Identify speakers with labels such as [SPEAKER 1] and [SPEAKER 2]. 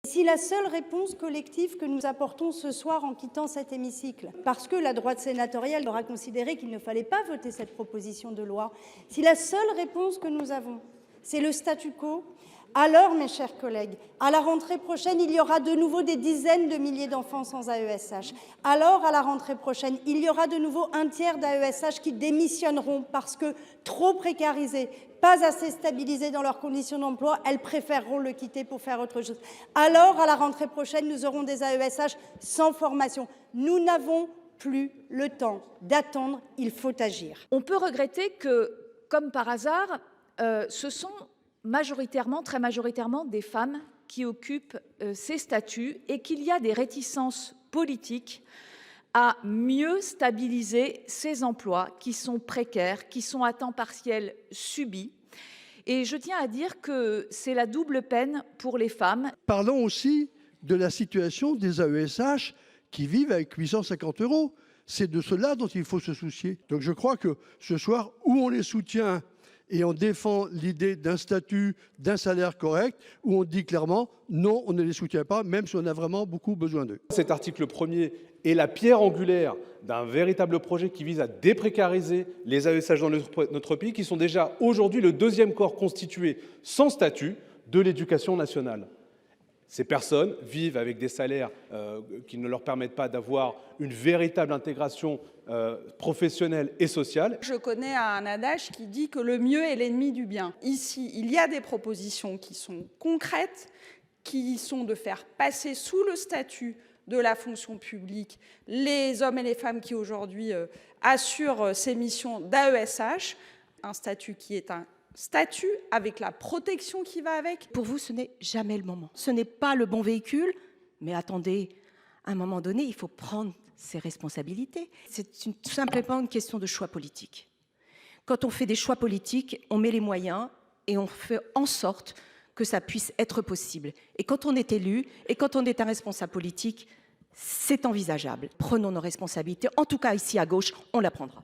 [SPEAKER 1] Si la seule réponse collective que nous apportons ce soir en quittant cet hémicycle, parce que la droite sénatoriale aura considéré qu'il ne fallait pas voter cette proposition de loi, si la seule réponse que nous avons, c'est le statu quo, alors, mes chers collègues, à la rentrée prochaine, il y aura de nouveau des dizaines de milliers d'enfants sans AESH. Alors, à la rentrée prochaine, il y aura de nouveau un tiers d'AESH qui démissionneront parce que trop précarisés, pas assez stabilisés dans leurs conditions d'emploi, elles préféreront le quitter pour faire autre chose. Alors, à la rentrée prochaine, nous aurons des AESH sans formation. Nous n'avons plus le temps d'attendre, il faut agir.
[SPEAKER 2] On peut regretter que, comme par hasard, ce sont très majoritairement des femmes qui occupent ces statuts et qu'il y a des réticences politiques à mieux stabiliser ces emplois qui sont précaires, qui sont à temps partiel subis. Et je tiens à dire que c'est la double peine pour les femmes.
[SPEAKER 3] Parlons aussi de la situation des AESH qui vivent avec 850 €. C'est de cela dont il faut se soucier. Donc je crois que ce soir, où on les soutient et on défend l'idée d'un statut, d'un salaire correct, où on dit clairement non, on ne les soutient pas, même si on a vraiment beaucoup besoin d'eux.
[SPEAKER 4] Cet article premier est la pierre angulaire d'un véritable projet qui vise à déprécariser les AESH dans notre pays, qui sont déjà aujourd'hui le deuxième corps constitué sans statut de l'éducation nationale. Ces personnes vivent avec des salaires qui ne leur permettent pas d'avoir une véritable intégration professionnelle et sociale.
[SPEAKER 5] Je connais un adage qui dit que le mieux est l'ennemi du bien. Ici, il y a des propositions qui sont concrètes, qui sont de faire passer sous le statut de la fonction publique les hommes et les femmes qui aujourd'hui assurent ces missions d'AESH, un statut qui est un statut avec la protection qui va avec.
[SPEAKER 6] Pour vous, ce n'est jamais le moment. Ce n'est pas le bon véhicule, mais attendez, à un moment donné, il faut prendre ses responsabilités. C'est tout simplement une question de choix politique. Quand on fait des choix politiques, on met les moyens et on fait en sorte que ça puisse être possible. Et quand on est élu et quand on est un responsable politique, c'est envisageable. Prenons nos responsabilités. En tout cas, ici à gauche, on la prendra.